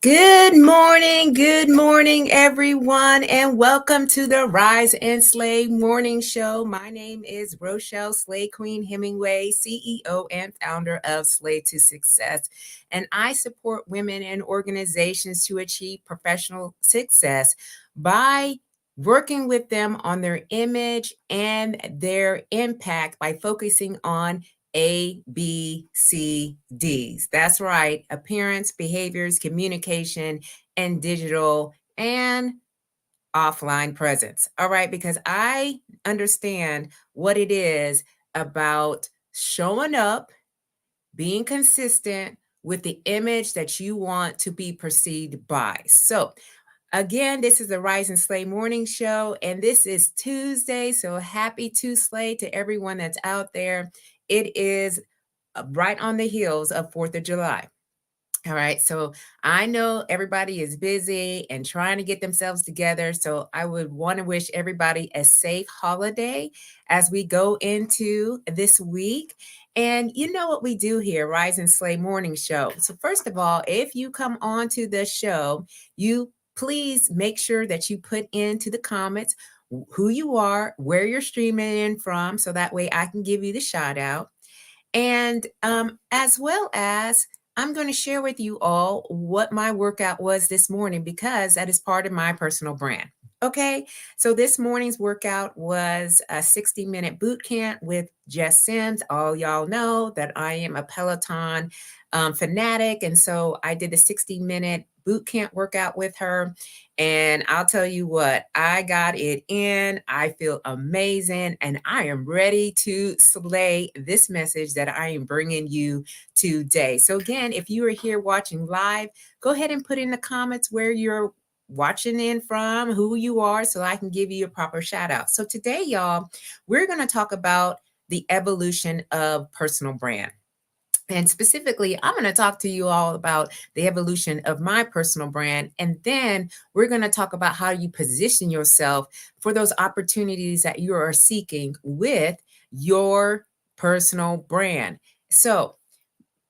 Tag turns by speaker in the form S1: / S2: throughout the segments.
S1: Good morning, everyone, and welcome to the Rise and Slay Morning Show. My name is Rochelle Slay Queen Hemingway, CEO and founder of Slay to Success, and I support women and organizations to achieve professional success by working with them on their image and their impact by focusing on ABCDs. That's right. Appearance, behaviors, communication, and digital and offline presence. All right. Because I understand what it is about showing up, being consistent with the image that you want to be perceived by. So, again, this is the Rise and Slay Morning Show, and this is Tuesday. So, happy Tuesday to everyone that's out there. It is right on the heels of 4th of July. All right. So I know everybody is busy and trying to get themselves together. So I would want to wish everybody a safe holiday as we go into this week. And you know what we do here, Rise and Slay Morning Show. So, first of all, if you come on to the show, you please make sure that you put into the comments who you are, where you're streaming in from, so that way I can give you the shout out. And as well as I'm going to share with you all what my workout was this morning because that is part of my personal brand. Okay, so this morning's workout was a 60-minute boot camp with Jess Sims. All y'all know that I am a Peloton fanatic. And so I did a 60-minute boot camp workout with her. And I'll tell you what, I got it in. I feel amazing. And I am ready to slay this message that I am bringing you today. So, again, if you are here watching live, go ahead and put in the comments where you're watching in from, who you are, so I can give you a proper shout out. So, today, y'all, we're going to talk about the evolution of personal brand. And specifically, I'm going to talk to you all about the evolution of my personal brand. And then we're going to talk about how you position yourself for those opportunities that you are seeking with your personal brand. So,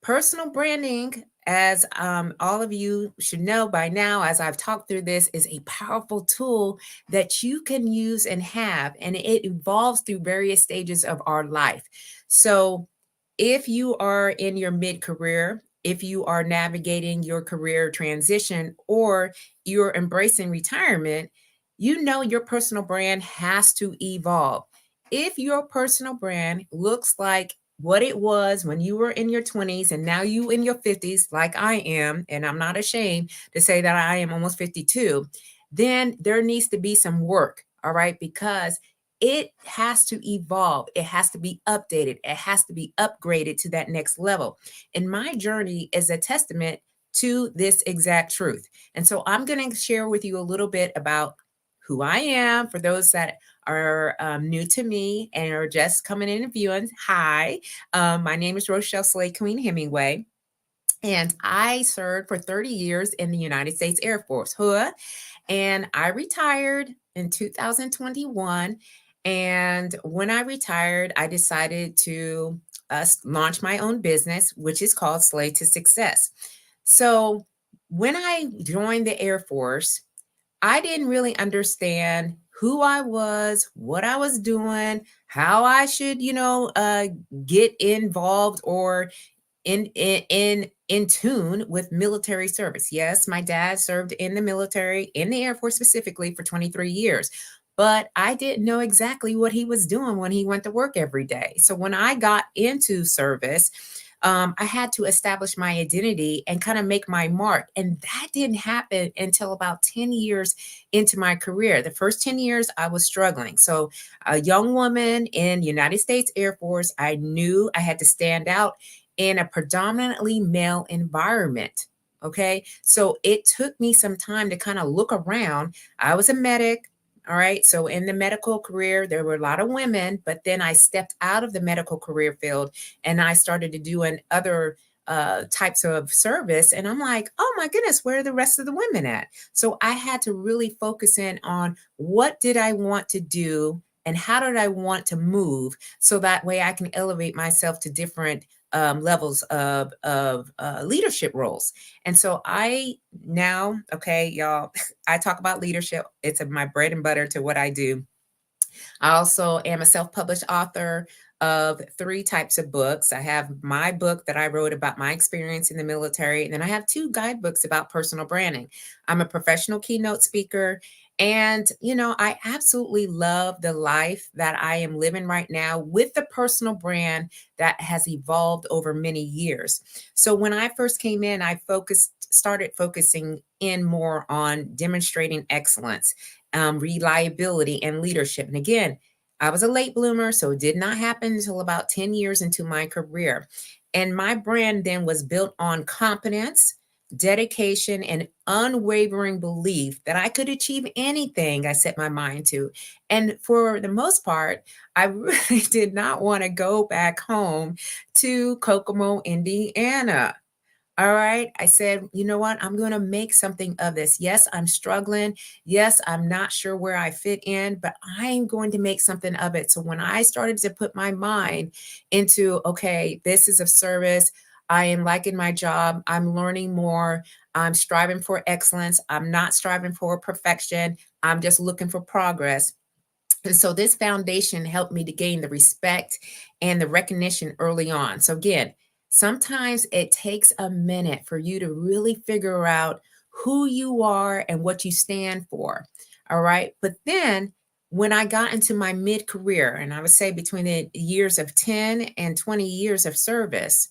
S1: personal branding, as all of you should know by now, as I've talked through this, is a powerful tool that you can use and have, and it evolves through various stages of our life. So, if you are in your mid career, if you are navigating your career transition, or you're embracing retirement, you know your personal brand has to evolve. If your personal brand looks like what it was when you were in your 20s and now you in your 50s, like I am, and I'm not ashamed to say that I am almost 52, then there needs to be some work, all right? Because it has to evolve. It has to be updated. It has to be upgraded to that next level. And my journey is a testament to this exact truth. And so I'm going to share with you a little bit about who I am for those that are new to me and are just coming in and viewing. Hi, my name is Rochelle Slay Queen Hemingway. And I served for 30 years in the United States Air Force, huh? And I retired in 2021. And when I retired, I decided to launch my own business, which is called Slay to Success. So when I joined the Air Force, I didn't really understand who I was, what I was doing, how I should, get involved or in tune with military service. Yes, my dad served in the military, in the Air Force specifically, for 23 years. But I didn't know exactly what he was doing when he went to work every day. So when I got into service, I had to establish my identity and kind of make my mark. And that didn't happen until about 10 years into my career. The first 10 years, I was struggling. So, a young woman in United States Air Force, I knew I had to stand out in a predominantly male environment. Okay. So it took me some time to kind of look around. I was a medic. All right. So in the medical career, there were a lot of women, but then I stepped out of the medical career field and I started to doing other types of service. And I'm like, oh my goodness, where are the rest of the women at? So I had to really focus in on what did I want to do and how did I want to move so that way I can elevate myself to different levels of leadership roles. And so I now, okay, y'all, I talk about leadership. It's my bread and butter to what I do. I also am a self published author of three types of books. I have my book that I wrote about my experience in the military, and then I have two guidebooks about personal branding. I'm a professional keynote speaker. And, I absolutely love the life that I am living right now with the personal brand that has evolved over many years. So, when I first came in, started focusing in more on demonstrating excellence, reliability, and leadership. And again, I was a late bloomer, so it did not happen until about 10 years into my career. And my brand then was built on competence, dedication, and unwavering belief that I could achieve anything I set my mind to. And for the most part, I really did not want to go back home to Kokomo, Indiana. All right. I said, you know what? I'm going to make something of this. Yes, I'm struggling. Yes, I'm not sure where I fit in, but I'm going to make something of it. So when I started to put my mind into, okay, this is of service, I am liking my job, I'm learning more, I'm striving for excellence, I'm not striving for perfection, I'm just looking for progress. And so this foundation helped me to gain the respect and the recognition early on. So again, sometimes it takes a minute for you to really figure out who you are and what you stand for. All right. But then when I got into my mid career, and I would say between the years of 10 and 20 years of service,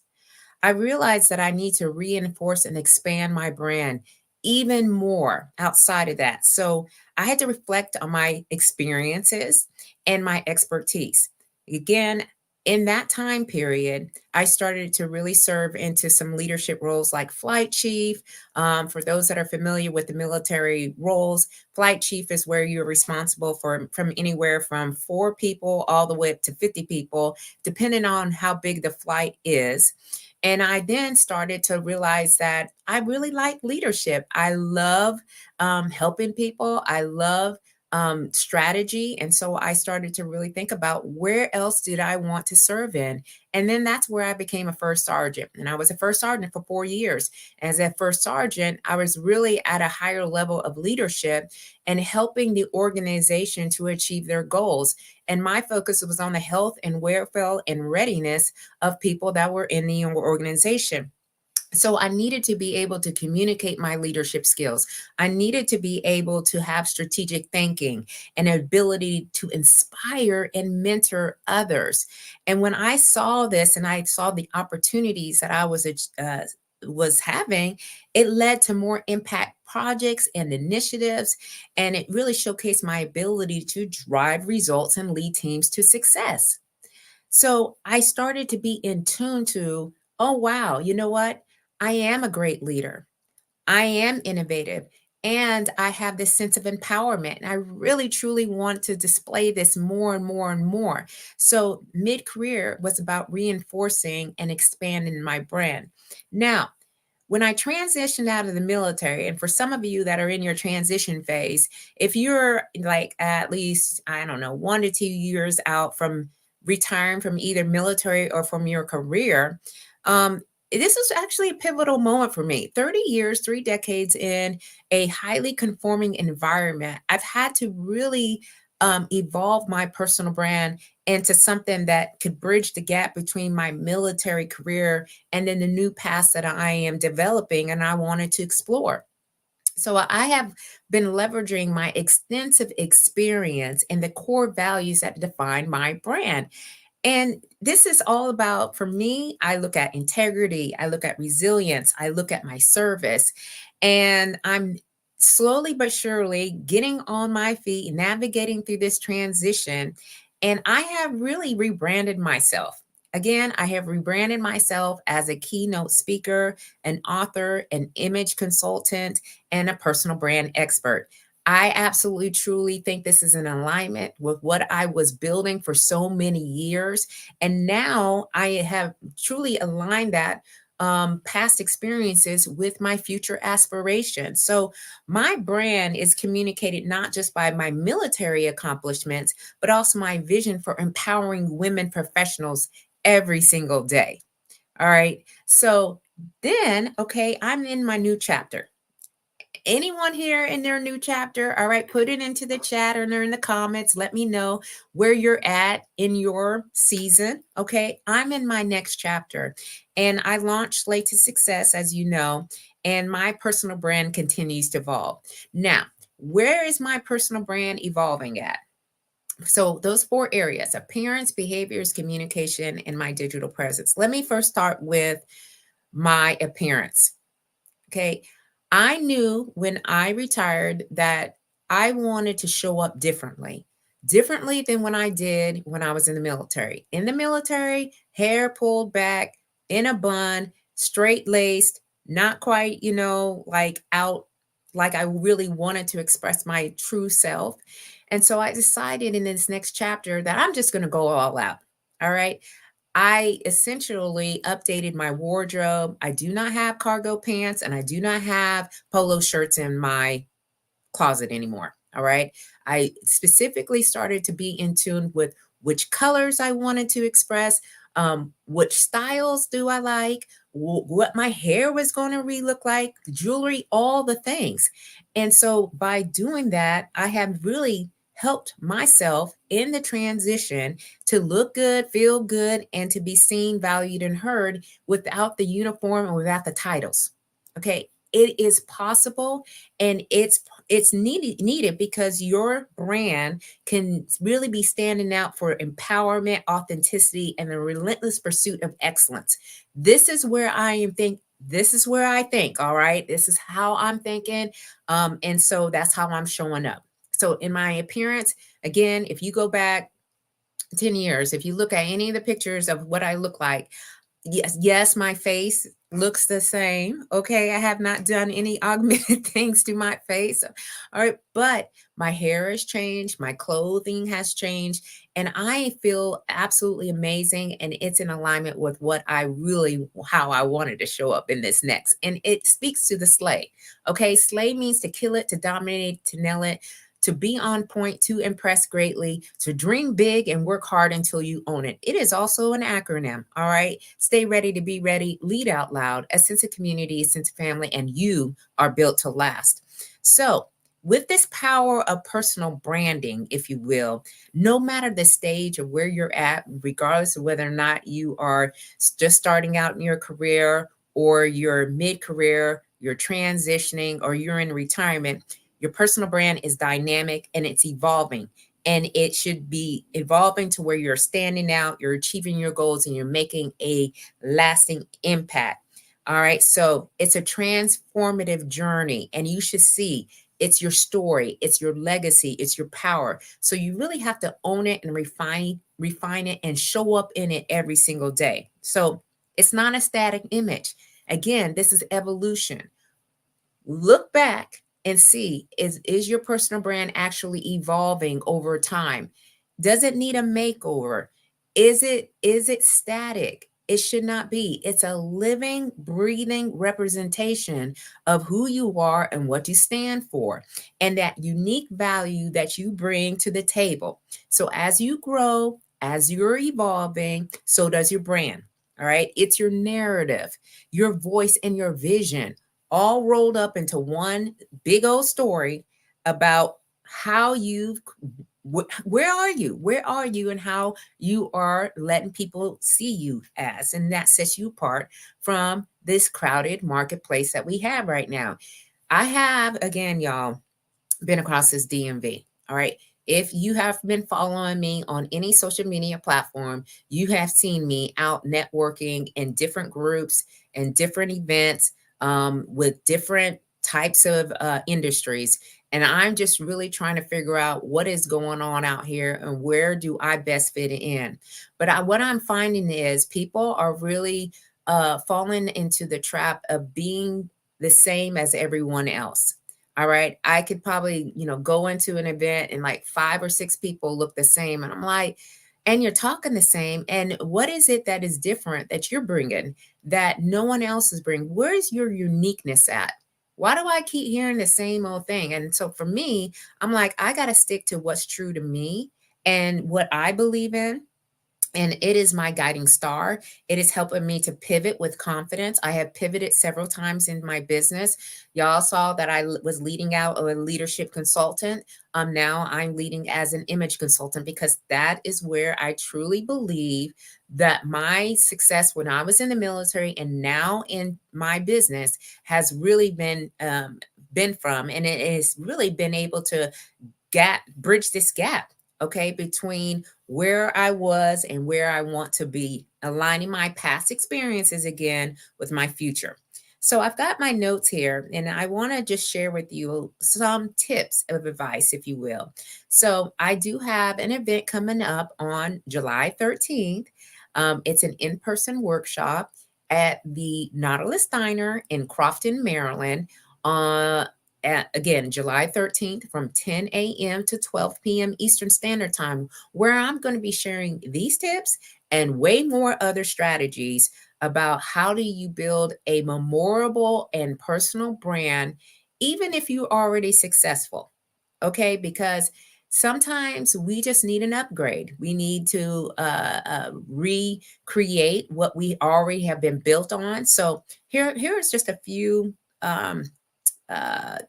S1: I realized that I need to reinforce and expand my brand even more outside of that. So I had to reflect on my experiences and my expertise. Again, in that time period, I started to really serve into some leadership roles like flight chief. For those that are familiar with the military roles, flight chief is where you're responsible for from anywhere from 4 people all the way up to 50 people, depending on how big the flight is. And I then started to realize that I really like leadership. I love helping people. I love strategy. And so I started to really think about where else did I want to serve in? And then that's where I became a first sergeant. And I was a first sergeant for 4 years. As a first sergeant, I was really at a higher level of leadership and helping the organization to achieve their goals. And my focus was on the health and welfare and readiness of people that were in the organization. So I needed to be able to communicate my leadership skills. I needed to be able to have strategic thinking and ability to inspire and mentor others. And when I saw this and I saw the opportunities that I was having, it led to more impact projects and initiatives, and it really showcased my ability to drive results and lead teams to success. So I started to be in tune to, oh, wow, you know what? I am a great leader. I am innovative. And I have this sense of empowerment. And I really, truly want to display this more and more and more. So mid career was about reinforcing and expanding my brand. Now, when I transitioned out of the military, and for some of you that are in your transition phase, if you're like at least, I don't know, 1 to 2 years out from retiring from either military or from your career, this is actually a pivotal moment for me. 30 years, 3 decades in a highly conforming environment, I've had to really evolve my personal brand into something that could bridge the gap between my military career and then the new paths that I am developing and I wanted to explore. So I have been leveraging my extensive experience and the core values that define my brand. And this is all about, for me, I look at integrity, I look at resilience, I look at my service, and I'm slowly but surely getting on my feet, navigating through this transition. And I have really rebranded myself. Again, I have rebranded myself as a keynote speaker, an author, an image consultant, and a personal brand expert. I absolutely truly think this is in alignment with what I was building for so many years. And now I have truly aligned that past experiences with my future aspirations. So my brand is communicated not just by my military accomplishments, but also my vision for empowering women professionals every single day. All right. So then, okay, I'm in my new chapter. Anyone here in their new chapter? All right, put it into the chat or in the comments. Let me know where you're at in your season. Okay, I'm in my next chapter and I launched Slate to Success, as you know, and my personal brand continues to evolve. Now, where is my personal brand evolving at? So, those four areas: appearance, behaviors, communication, and my digital presence. Let me first start with my appearance. Okay. I knew when I retired that I wanted to show up differently than when I did when I was in the military. In the military, hair pulled back, in a bun, straight laced, not quite, like out, like I really wanted to express my true self. And so I decided in this next chapter that I'm just going to go all out. All right. I essentially updated my wardrobe. I do not have cargo pants and I do not have polo shirts in my closet anymore. All right. I specifically started to be in tune with which colors I wanted to express, which styles do I like, what my hair was going to look like, jewelry, all the things. And so by doing that, I have really helped myself in the transition to look good, feel good, and to be seen, valued, and heard without the uniform and without the titles. Okay. It is possible and it's needed because your brand can really be standing out for empowerment, authenticity, and the relentless pursuit of excellence. This is where I am think. This is where I think. All right, this is how I'm thinking, and so that's how I'm showing up. So in my appearance, again, if you go back 10 years, if you look at any of the pictures of what I look like, yes, my face looks the same. Okay, I have not done any augmented things to my face. All right, but my hair has changed, my clothing has changed, and I feel absolutely amazing. And it's in alignment with what I really, how I wanted to show up in this next. And it speaks to the slay. Okay, slay means to kill it, to dominate, to nail it, to be on point, to impress greatly, to dream big and work hard until you own it. It is also an acronym. All right. Stay ready to be ready, lead out loud, a sense of community, a sense of family, and you are built to last. So, with this power of personal branding, if you will, no matter the stage of where you're at, regardless of whether or not you are just starting out in your career or you're mid career, you're transitioning, or you're in retirement, your personal brand is dynamic and it's evolving. And it should be evolving to where you're standing out, you're achieving your goals, and you're making a lasting impact. All right. So it's a transformative journey, and you should see it's your story, it's your legacy, it's your power. So you really have to own it and refine it, and show up in it every single day. So it's not a static image. Again, this is evolution. Look back and see, is your personal brand actually evolving over time? Does it need a makeover? Is it static? It should not be. It's a living, breathing representation of who you are and what you stand for, and that unique value that you bring to the table. So as you grow, as you're evolving, so does your brand. All right. It's your narrative, your voice, and your vision all rolled up into one big old story about how where are you and how you are letting people see you as, and that sets you apart from this crowded marketplace that we have right now. I have, again, y'all, been across this DMV. All right. If you have been following me on any social media platform, you have seen me out networking in different groups and different events, with different types of industries. And I'm just really trying to figure out what is going on out here and where do I best fit in. But what I'm finding is people are really falling into the trap of being the same as everyone else. All right. I could probably, go into an event and like five or six people look the same. And I'm like, and you're talking the same. And what is it that is different that you're bringing that no one else is bringing? Where's your uniqueness at? Why do I keep hearing the same old thing? And so for me, I'm like, I got to stick to what's true to me and what I believe in. and it is my guiding star. It is helping me to pivot with confidence. I have pivoted several times in my business. Y'all saw that I was leading out a leadership consultant. Now I'm leading as an image consultant because that is where I truly believe that my success when I was in the military and now in my business has really been from, and it has really been able to bridge this gap, okay, between where I was and where I want to be, aligning my past experiences again with my future. So I've got my notes here, and I want to just share with you some tips of advice, if you will. So I do have an event coming up on July 13th. It's an in-person workshop at the Nautilus Diner in Crofton, Maryland. Uh, again, July 13th from 10 a.m. to 12 p.m. Eastern Standard Time, where I'm going to be sharing these tips and way more other strategies about how do you build a memorable and personal brand, even if you're already successful. Okay, because sometimes we just need an upgrade. We need to recreate what we already have been built on. So here's just a few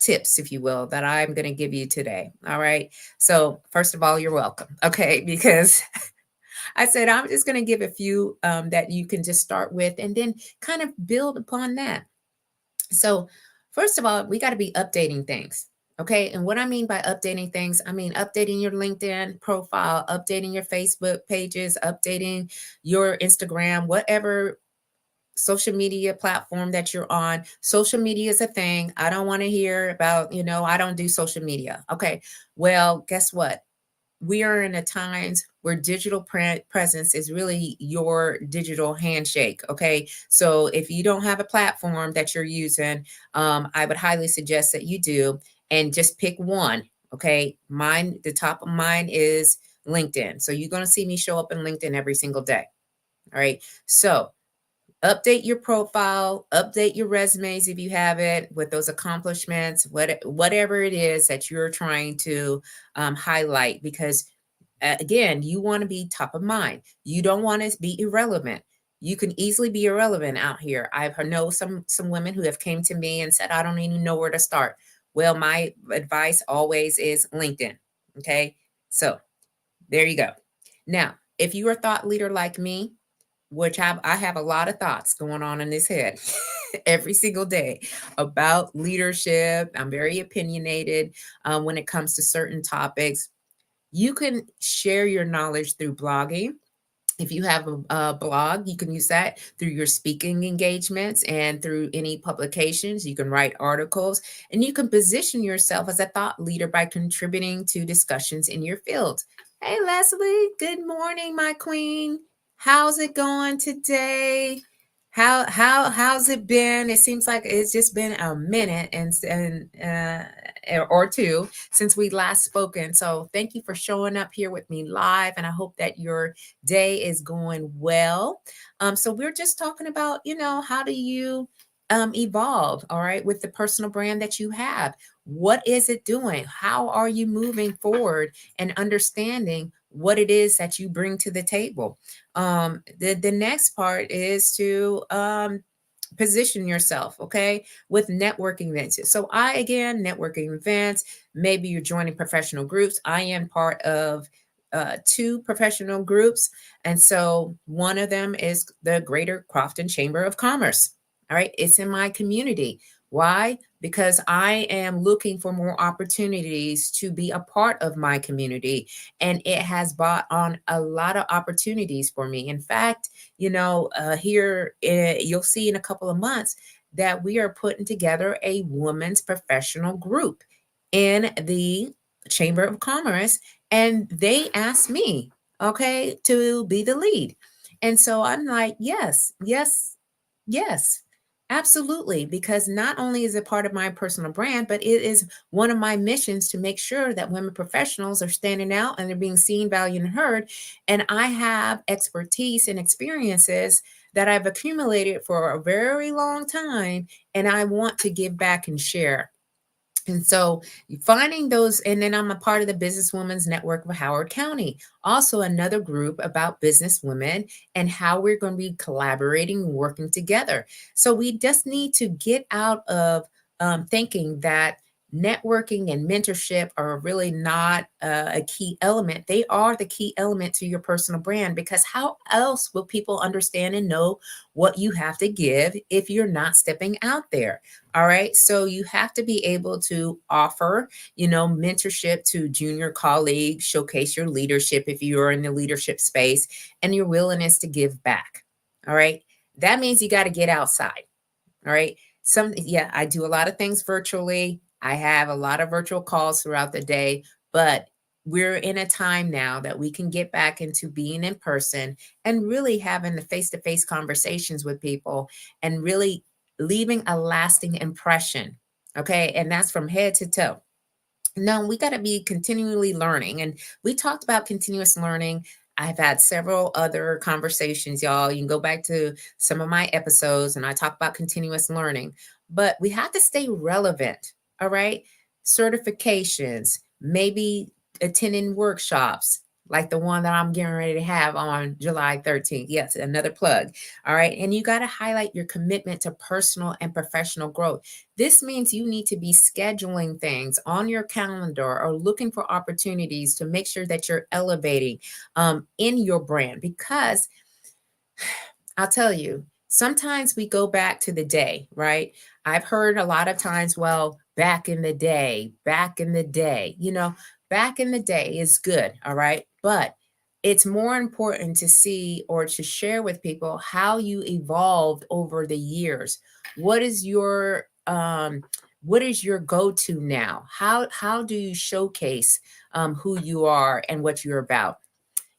S1: tips, if you will, that I'm going to give you today. All right. So, first of all, you're welcome. Okay. Because I said I'm just going to give a few that you can just start with and then kind of build upon that. So, first of all, we got to be updating things. Okay. And what I mean by updating things, I mean updating your LinkedIn profile, updating your Facebook pages, updating your Instagram, whatever social media platform that you're on. Social media is a thing. I don't want to hear about, I don't do social media. Okay. Well, guess what? We are in a times where digital presence is really your digital handshake. Okay. So if you don't have a platform that you're using, I would highly suggest that you do and just pick one. Okay. Mine, the top of mine is LinkedIn. So you're going to see me show up in LinkedIn every single day. All right. So update your profile, update your resumes if you have it with those accomplishments, whatever it is that you're trying to highlight, because again, you want to be top of mind. You don't want to be irrelevant. You can easily be irrelevant out here. I've know some women who have came to me and said, I don't even know where to start. Well, my advice always is LinkedIn. Okay. So there you go. Now, if you're a thought leader like me, which I have a lot of thoughts going on in this head every single day about leadership. I'm very opinionated when it comes to certain topics. You can share your knowledge through blogging. If you have a blog, you can use that through your speaking engagements and through any publications. You can write articles and you can position yourself as a thought leader by contributing to discussions in your field. Hey, Leslie, good morning, my queen. How's it going today? How's it been? It seems like it's just been a minute or two since we last spoken. So thank you for showing up here with me live, and I hope that your day is going well. So we're just talking about, how do you evolve, all right, with the personal brand that you have? What is it doing? How are you moving forward and understanding what it is that you bring to the table? The next part is to position yourself, okay, with networking events. So again, networking events, maybe you're joining professional groups. I am part of two professional groups. And so one of them is the Greater Crofton Chamber of Commerce. All right. It's in my community. Why? Because I am looking for more opportunities to be a part of my community. And it has brought on a lot of opportunities for me. In fact, here you'll see in a couple of months that we are putting together a women's professional group in the Chamber of Commerce, and they asked me, okay, to be the lead. And so I'm like, yes, yes, yes, absolutely. Because not only is it part of my personal brand, but it is one of my missions to make sure that women professionals are standing out and they're being seen, valued, and heard. And I have expertise and experiences that I've accumulated for a very long time, and I want to give back and share. And so finding those, and then I'm a part of the Businesswomen's Network of Howard County, also another group about business women and how we're going to be collaborating, working together. So we just need to get out of thinking that networking and mentorship are really not a key element. They are the key element to your personal brand, because how else will people understand and know what you have to give if you're not stepping out there? All right. So you have to be able to offer, mentorship to junior colleagues, showcase your leadership if you are in the leadership space, and your willingness to give back. All right. That means you got to get outside. All right. Yeah, I do a lot of things virtually. I have a lot of virtual calls throughout the day, but we're in a time now that we can get back into being in person and really having the face to face conversations with people and really leaving a lasting impression. Okay. And that's from head to toe. No, we got to be continually learning. And we talked about continuous learning. I've had several other conversations, y'all. You can go back to some of my episodes and I talk about continuous learning, but we have to stay relevant. All right. Certifications, maybe attending workshops like the one that I'm getting ready to have on July 13th. Yes, another plug. All right. And you got to highlight your commitment to personal and professional growth. This means you need to be scheduling things on your calendar or looking for opportunities to make sure that you're elevating in your brand. Because I'll tell you, sometimes we go back to the day, right? I've heard a lot of times, well, back in the day, back in the day is good, all right? But it's more important to see or to share with people how you evolved over the years. What is your go-to now? How do you showcase who you are and what you're about?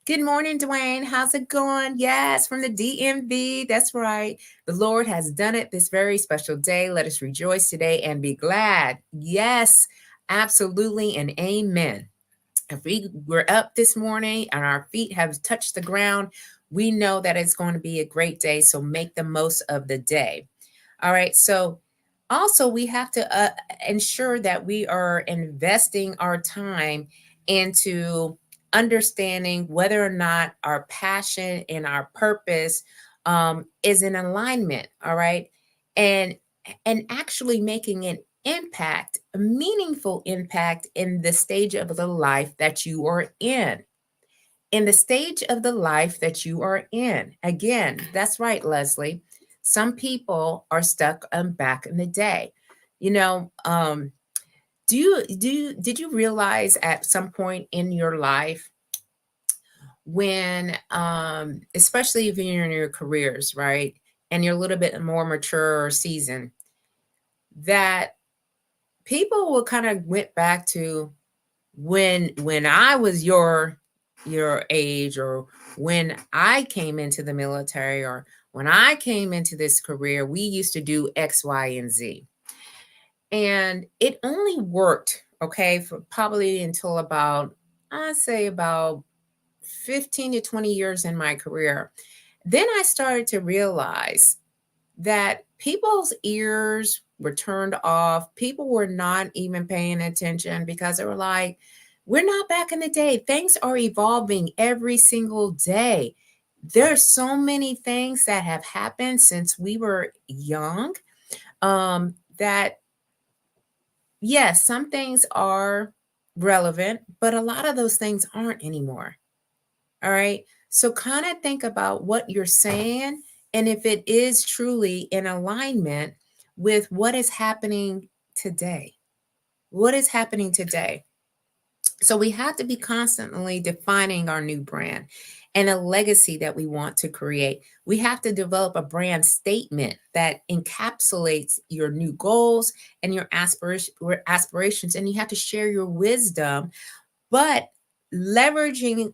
S1: Good morning, Dwayne. How's it going? Yes, from the DMV. That's right. The Lord has done it this very special day. Let us rejoice today and be glad. Yes, absolutely, and amen. If we were up this morning and our feet have touched the ground, we know that it's going to be a great day. So make the most of the day. All right. So also, we have to ensure that we are investing our time into understanding whether or not our passion and our purpose is in alignment. All right. And actually making an impact, a meaningful impact in the stage of the life that you are in. In the stage of the life that you are in. Again, that's right, Leslie. Some people are stuck back in the day. You know, did you realize at some point in your life when, especially if you're in your careers, right, and you're a little bit more mature or seasoned, that people will kind of went back to when I was your age, or when I came into the military, or when I came into this career, we used to do X, Y, and Z. And it only worked, okay, for probably until about, I'd say about 15 to 20 years in my career. Then I started to realize that people's ears were turned off. People were not even paying attention because they were like, we're not back in the day. Things are evolving every single day. There's so many things that have happened since we were young, that, yes, some things are relevant, but a lot of those things aren't anymore. All right. So kind of think about what you're saying and if it is truly in alignment with what is happening today. What is happening today? So we have to be constantly defining our new brand and a legacy that we want to create. We have to develop a brand statement that encapsulates your new goals and your aspirations, and you have to share your wisdom, but leveraging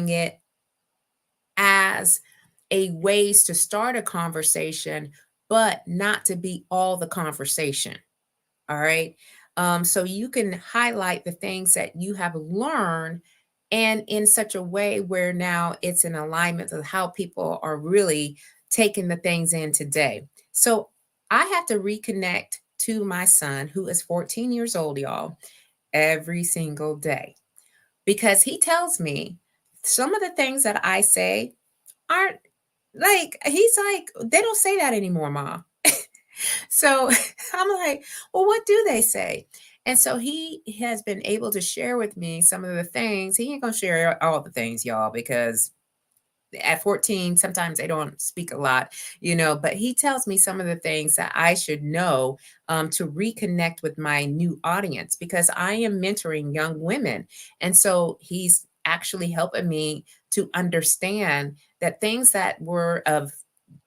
S1: it as a ways to start a conversation, but not to be all the conversation. All right. So you can highlight the things that you have learned, and in such a way where now it's in alignment with how people are really taking the things in today. So I have to reconnect to my son, who is 14 years old, y'all, every single day, because he tells me some of the things that I say aren't like, he's like, they don't say that anymore, mom. So I'm like, well, what do they say? And so he has been able to share with me some of the things. He ain't gonna share all the things, y'all, because at 14, sometimes they don't speak a lot, but he tells me some of the things that I should know to reconnect with my new audience, because I am mentoring young women. And so he's actually helping me to understand that things that were of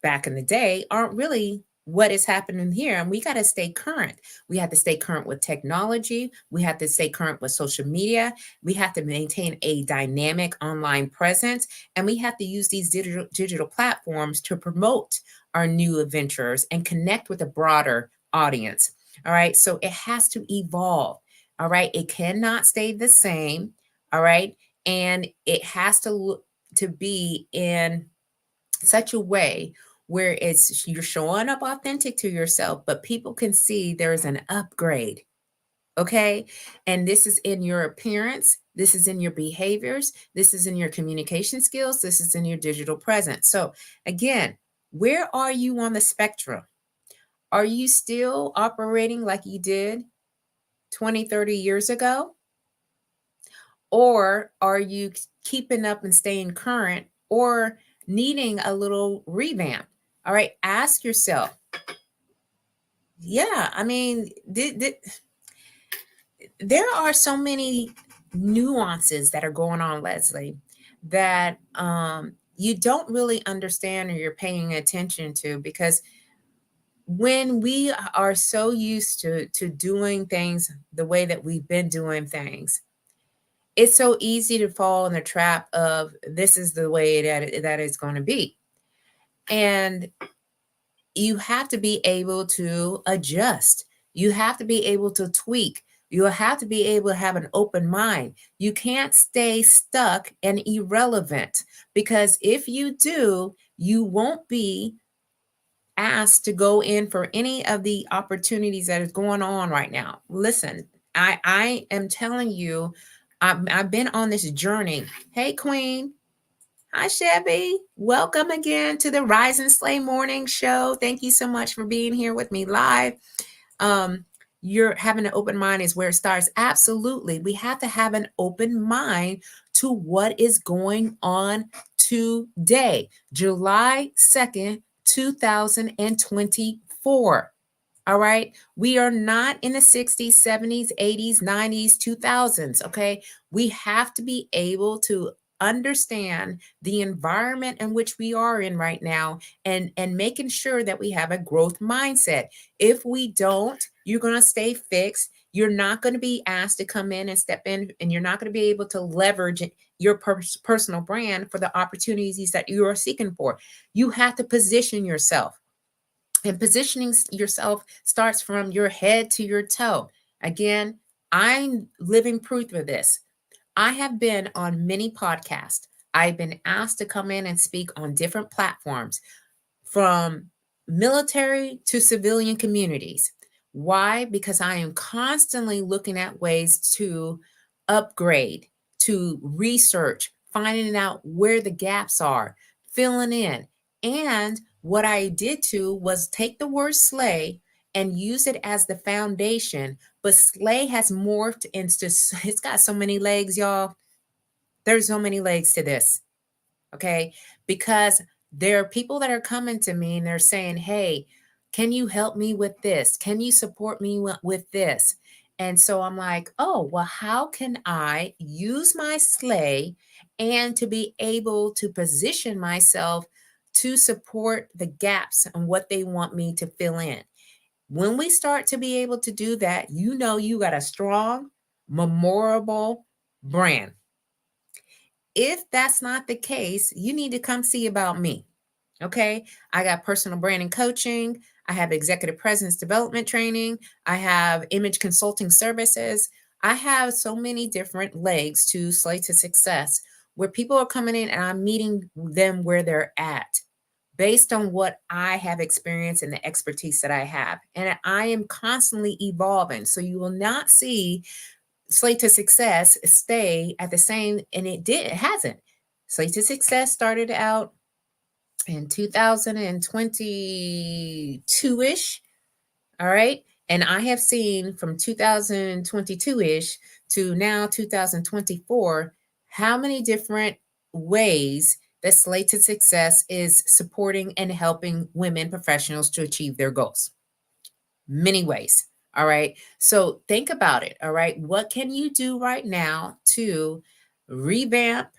S1: back in the day aren't really what is happening here. And we got to stay current. We have to stay current with technology. We have to stay current with social media. We have to maintain a dynamic online presence. And we have to use these digital platforms to promote our new adventures and connect with a broader audience. All right. So it has to evolve. All right. It cannot stay the same. All right. And it has to look to be in such a way where it's you're showing up authentic to yourself, but people can see there's an upgrade. Okay. And this is in your appearance, this is in your behaviors, this is in your communication skills, this is in your digital presence. So, again, where are you on the spectrum? Are you still operating like you did 20, 30 years ago? Or are you keeping up and staying current, or needing a little revamp? All right, ask yourself. Yeah, I mean, there are so many nuances that are going on, Leslie, that you don't really understand or you're paying attention to, because when we are so used to doing things the way that we've been doing things, it's so easy to fall in the trap of this is the way that it's going to be. And you have to be able to adjust. You have to be able to tweak. You have to be able to have an open mind. You can't stay stuck and irrelevant, because if you do, you won't be asked to go in for any of the opportunities that is going on right now. Listen, I am telling you, I've been on this journey. Hey, Queen. Hi, Chevy. Welcome again to the Rise and Slay Morning Show. Thank you so much for being here with me live. You're having an open mind is where it starts. Absolutely. We have to have an open mind to what is going on today, July 2nd, 2024. All right. We are not in the 60s, 70s, 80s, 90s, 2000s. Okay. We have to be able to understand the environment in which we are in right now, and making sure that we have a growth mindset. If we don't, you're going to stay fixed. You're not going to be asked to come in and step in, and you're not going to be able to leverage your personal brand for the opportunities that you are seeking for. You have to position yourself. And positioning yourself starts from your head to your toe. Again, I'm living proof of this. I have been on many podcasts. I've been asked to come in and speak on different platforms, from military to civilian communities. Why? Because I am constantly looking at ways to upgrade, to research, finding out where the gaps are, filling in. And what I did too was take the word slay and use it as the foundation. But slay has morphed into, it's got so many legs, y'all. There's so many legs to this. Okay. Because there are people that are coming to me and they're saying, hey, can you help me with this? Can you support me with this? And so I'm like, oh, well, how can I use my slay and to be able to position myself to support the gaps and what they want me to fill in? When we start to be able to do that, you got a strong, memorable brand. If that's not the case, you need to come see about me. Okay. I got personal branding coaching. I have executive presence development training. I have image consulting services. I have so many different legs to Slay to Success, where people are coming in and I'm meeting them where they're at based on what I have experienced and the expertise that I have. And I am constantly evolving. So you will not see Slate to Success stay at the same, and it hasn't. Slate to Success started out in 2022-ish. All right. And I have seen from 2022-ish to now 2024, how many different ways that Slate to Success is supporting and helping women professionals to achieve their goals. Many ways. All right. So think about it. All right. What can you do right now to revamp,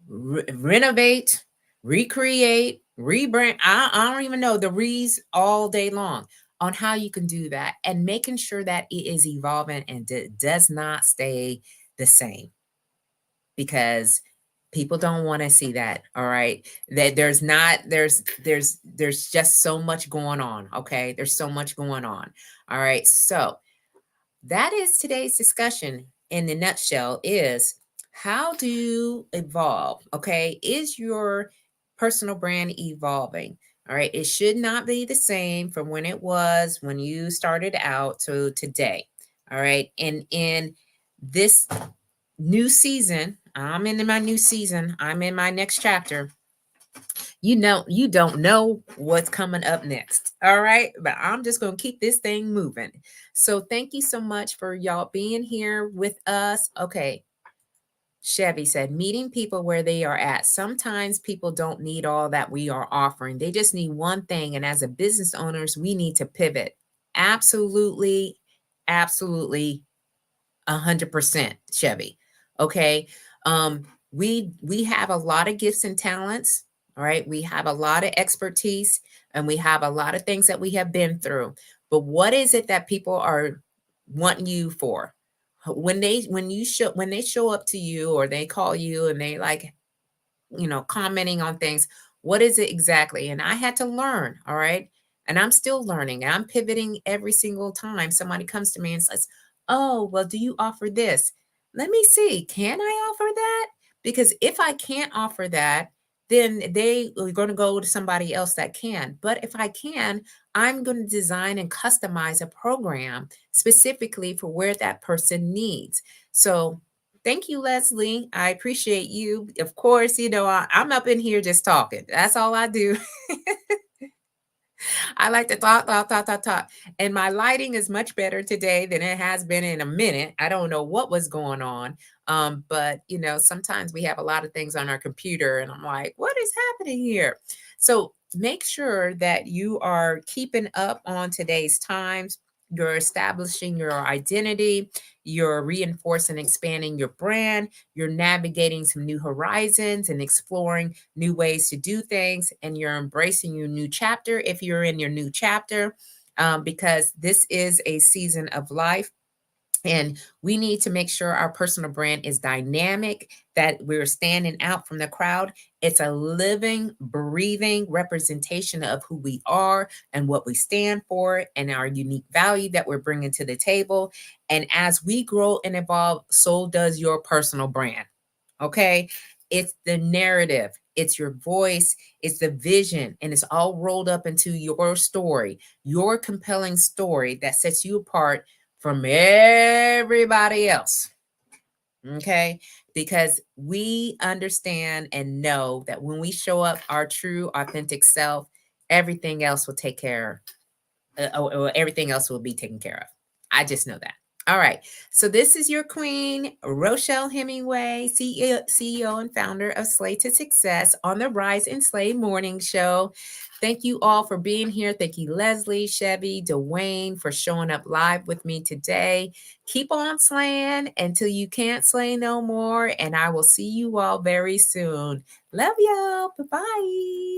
S1: renovate, recreate, rebrand? I don't even know the re's all day long on how you can do that, and making sure that it is evolving and does not stay the same, because people don't want to see that. All right. That there's just so much going on. Okay. There's so much going on. All right. So that is today's discussion in the nutshell, is how do you evolve? Okay. Is your personal brand evolving? All right. It should not be the same from when it was when you started out to today. All right. And in this new season, I'm in my new season. I'm in my next chapter. You don't know what's coming up next. All right. But I'm just going to keep this thing moving. So thank you so much for y'all being here with us. Okay. Chevy said, meeting people where they are at. Sometimes people don't need all that we are offering. They just need one thing. And as a business owners, we need to pivot. Absolutely. Absolutely. 100%, Chevy. Okay. We have a lot of gifts and talents. All right. We have a lot of expertise, and we have a lot of things that we have been through. But what is it that people are wanting you for? When they show up to you, or they call you and they commenting on things, what is it exactly? And I had to learn. All right. And I'm still learning, and I'm pivoting every single time somebody comes to me and says, oh, well, do you offer this? Let me see. Can I offer that? Because if I can't offer that, then they are going to go to somebody else that can. But if I can, I'm going to design and customize a program specifically for where that person needs. So thank you, Leslie. I appreciate you. Of course, I'm up in here just talking. That's all I do. I like to talk. And my lighting is much better today than it has been in a minute. I don't know what was going on. But sometimes we have a lot of things on our computer, and I'm like, what is happening here? So make sure that you are keeping up on today's times. You're establishing your identity. You're reinforcing and expanding your brand. You're navigating some new horizons and exploring new ways to do things. And you're embracing your new chapter if you're in your new chapter, because this is a season of life. And we need to make sure our personal brand is dynamic, that we're standing out from the crowd. It's a living, breathing representation of who we are and what we stand for, and our unique value that we're bringing to the table. And as we grow and evolve, so does your personal brand. Okay. It's the narrative. It's your voice. It's the vision. And it's all rolled up into your story, your compelling story that sets you apart from everybody else. Okay. Because we understand and know that when we show up our true, authentic self, everything else will take care or everything else will be taken care of. I just know that. All right. So this is your queen, Rochelle Hemingway, CEO and founder of Slay to Success on the Rise and Slay Morning Show. Thank you all for being here. Thank you, Leslie, Chevy, Dwayne, for showing up live with me today. Keep on slaying until you can't slay no more. And I will see you all very soon. Love y'all. Bye-bye.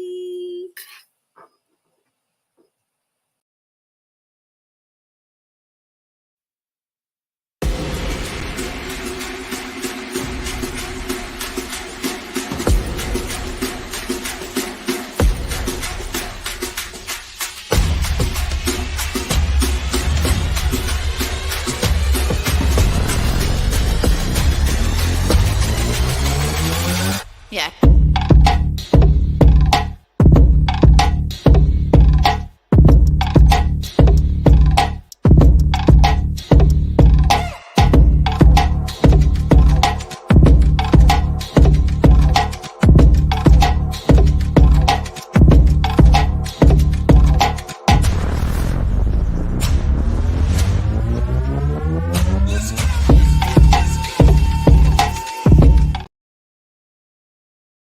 S2: Yeah.